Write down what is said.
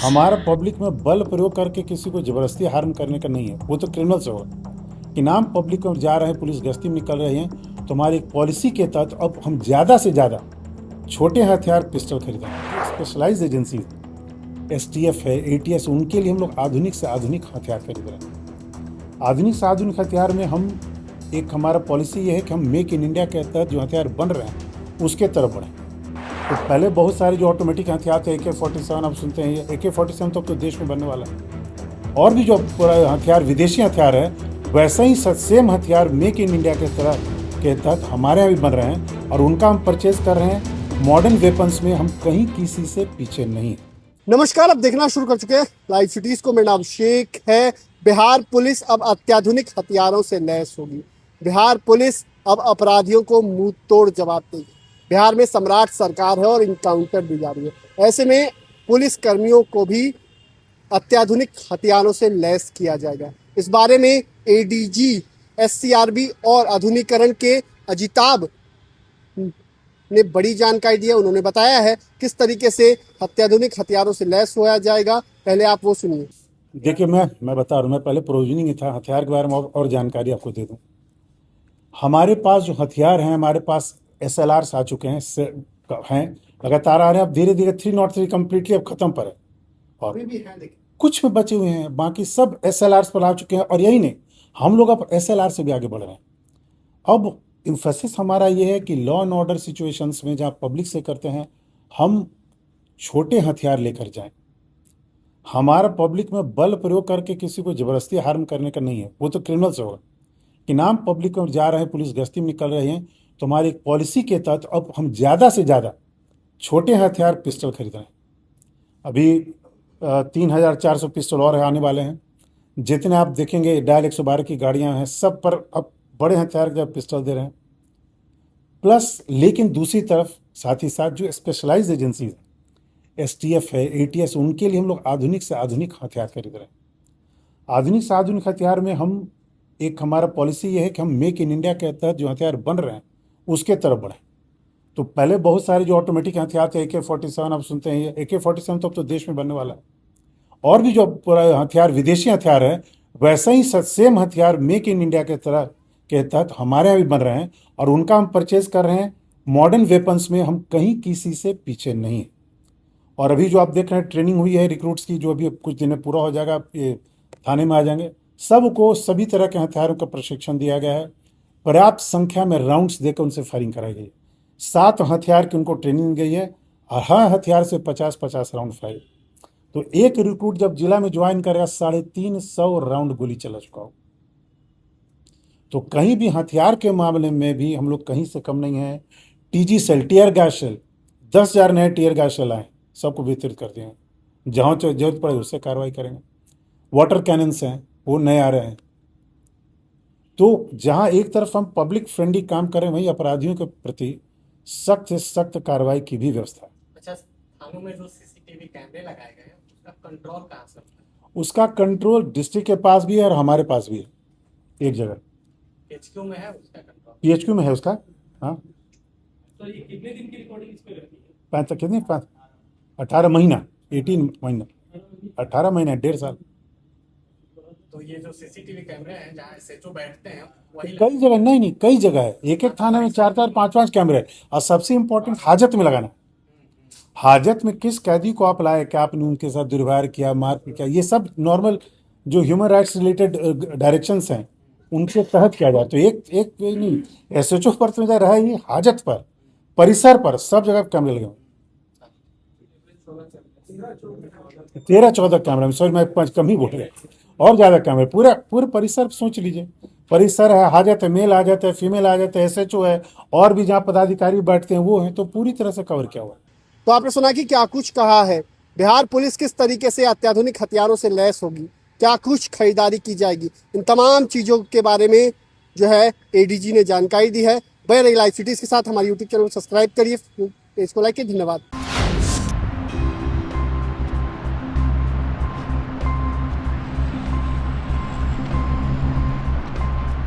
हमारा पब्लिक में बल प्रयोग करके किसी को जबरदस्ती हार्म करने का नहीं है, वो तो क्रिमिनल से होगा। इनाम पब्लिक में जा रहे हैं, पुलिस गश्ती में निकल रही हैं, तो हमारी एक पॉलिसी के तहत अब हम ज़्यादा से ज़्यादा छोटे हथियार पिस्टल खरीदेंगे। स्पेशलाइज्ड एजेंसी एसटीएफ है, एटीएस, उनके लिए हम लोग आधुनिक से आधुनिक हथियार खरीद रहे हैं। आधुनिक से आधुनिक हथियार में हम एक हमारा पॉलिसी ये है कि हम मेक इन इंडिया के तहत जो हथियार बन रहे हैं उसके तरफ बढ़ें। तो पहले बहुत सारे जो ऑटोमेटिक हथियार थे, AK-47 आप सुनते हैं, AK-47 तो देश में बनने वाला है। और भी जो पूरा हथियार विदेशी हथियार है, वैसा ही सेम हथियार मेक इन इंडिया के तहत हमारे यहाँ भी बन रहे हैं और उनका हम परचेज कर रहे हैं। मॉडर्न वेपन्स में हम कहीं किसी से पीछे नहीं हैं। नमस्कार, अब देखना शुरू कर चुके हैं लाइव सिटीज को। मेरा नाम शेख है। बिहार पुलिस अब अत्याधुनिक हथियारों से लैस होगी। बिहार पुलिस अब अपराधियों को मुंह तोड़ जवाब देगी। बिहार में सम्राट सरकार है और इनकाउंटर भी जारी है। ऐसे में पुलिस कर्मियों को भी अत्याधुनिक हथियारों से लैस किया जाएगा। इस बारे में एडीजी, एससीआरबी और आधुनिकीकरण के अजिताभ ने बड़ी जानकारी दी है। उन्होंने बताया है किस तरीके से अत्याधुनिक हथियारों से लैस होया जाएगा। पहले आप वो सुनिए। देखिए, मैं बता रहा हूँ, मैं पहले प्रोविजनिंग था हथियार के बारे में और जानकारी आपको दे दूँ। हमारे पास जो हथियार हैं, हमारे पास SLRs आ चुके हैं लगातार आ रहे हैं। अब धीरे धीरे 303 कम्प्लीटली अब खत्म पर है और भी है, देखिए कुछ में बचे हुए हैं, बाकी सब SLRs पर आ चुके हैं। और यही नहीं, हम लोग अब SLR से भी आगे बढ़ रहे हैं। अब इम्फेसिस हमारा ये है कि लॉ एंड ऑर्डर सिचुएशंस में जहाँ पब्लिक से करते हैं, हम छोटे हथियार लेकर जाएं। हमारा पब्लिक में बल प्रयोग करके किसी को जबरदस्ती हार्म करने का नहीं है, वो तो क्रिमिनल से होगा। इनाम पब्लिक में जा रहे हैं, पुलिस गश्ती में निकल रही हैं, तो हमारी एक पॉलिसी के तहत अब हम ज़्यादा से ज़्यादा छोटे हथियार पिस्टल खरीद रहे हैं। अभी 3400 पिस्टल और आने वाले हैं। जितने आप देखेंगे डायल 112 की गाड़ियां हैं, सब पर अब बड़े हथियार के पिस्टल दे रहे हैं। प्लस लेकिन दूसरी तरफ साथ ही साथ जो स्पेशलाइज्ड एजेंसी STF है, ATS, उनके लिए हम लोग आधुनिक से आधुनिक हथियार खरीद रहे हैं। आधुनिक से आधुनिक हथियार में हम एक हमारा पॉलिसी ये है कि हम मेक इन इंडिया के तहत जो हथियार बन रहे हैं उसके तरफ बढ़ें। तो पहले बहुत सारे जो ऑटोमेटिक हथियार थे, AK-47 आप सुनते हैं, AK-47 तो देश में बनने वाला है। और भी जो पूरा हथियार विदेशी हथियार है, वैसा ही सेम हथियार मेक इन इंडिया के तहत हमारे यहाँ भी बन रहे हैं और उनका हम परचेज कर रहे हैं। मॉडर्न वेपन्स में हम कहीं किसी से पीछे नहीं हैं। और अभी जो आप देख रहे हैं ट्रेनिंग हुई है रिक्रूट्स की, जो अभी कुछ दिन में पूरा हो जाएगा, ये थाने में आ जाएंगे। सबको सभी तरह के हथियारों का प्रशिक्षण दिया गया है। पर्याप्त संख्या में राउंड्स देकर उनसे फायरिंग कराई गई है। 7 हथियार की उनको ट्रेनिंग दी गई है और हर हथियार से 50-50 राउंड फायर। तो एक रिक्रूट जब जिला में ज्वाइन करेगा, 350 राउंड गोली चला चुका हो। तो कहीं भी हथियार के मामले में भी हम लोग कहीं से कम नहीं है। TG cell, tear gas cell, 10,000 नए टीयर गैस सेल आए, सबको वितरित कर दिए हैं। जहाँ जरूरत पड़े उससे कार्रवाई करेंगे। वाटर कैनन्स हैं, वो नए आ रहे हैं। तो जहाँ एक तरफ हम पब्लिक फ्रेंडली काम करें, वहीं अपराधियों के प्रति सख्त से सख्त कार्रवाई की भी व्यवस्था है। अच्छा, थानों में जो सीसीटीवी कैमरे लगाए गए हैं उसका कंट्रोल कहाँ से होता है? उसका कंट्रोल डिस्ट्रिक्ट के पास भी है और हमारे पास भी है, एक जगह HQ में है उसका कंट्रोल। PHQ में है उसका। हाँ, तो ये कितने दिन की रिकॉर्डिंग इस पे रहती है? कितने 18 महीना, 18 महीना, 18 महीना, 1.5 साल। तो ये जो सीसीटीवी कैमरे हैं जहाँ SHO बैठते हैं वही कई जगह नहीं, कई जगह है। एक थाने में 4-4, 5-5 कैमरे है। और सबसे इंपॉर्टेंट हाजत में लगाना। हाजत में किस कैदी को आप लाए, क्या आपने उनके साथ दुर्व्यवहार किया, मारपीट किया, ये सब नॉर्मल जो ह्यूमन राइट्स रिलेटेड डायरेक्शंस हैं उनके तहत किया जाए। तो एक नहीं, SHO पर तो रहा ही, हाजत पर, परिसर पर, सब जगह कैमरे लगे हुए। 13-14 कैमरा में, सॉरी मैं 5 कम ही बोल रहे, और ज़्यादा कैमरे। पूरे परिसर सोच लीजिए, परिसर है, हाजत है, मेल हाजत है, फीमेल हाजत है, SHO है, और भी जहाँ पदाधिकारी बैठते हैं वो हैं। तो पूरी तरह से कवर किया हुआ है। तो आपने सुना कि क्या कुछ कहा है बिहार पुलिस, किस तरीके से अत्याधुनिक हथियारों से लैस होगी, क्या कुछ खरीदारी की जाएगी, इन तमाम चीज़ों के बारे में जो है ADG ने जानकारी दी है। बने रहिए लाइव सिटीज़ के साथ। हमारे YouTube चैनल को सब्सक्राइब करिए, इसको लाइक कीजिए। धन्यवाद।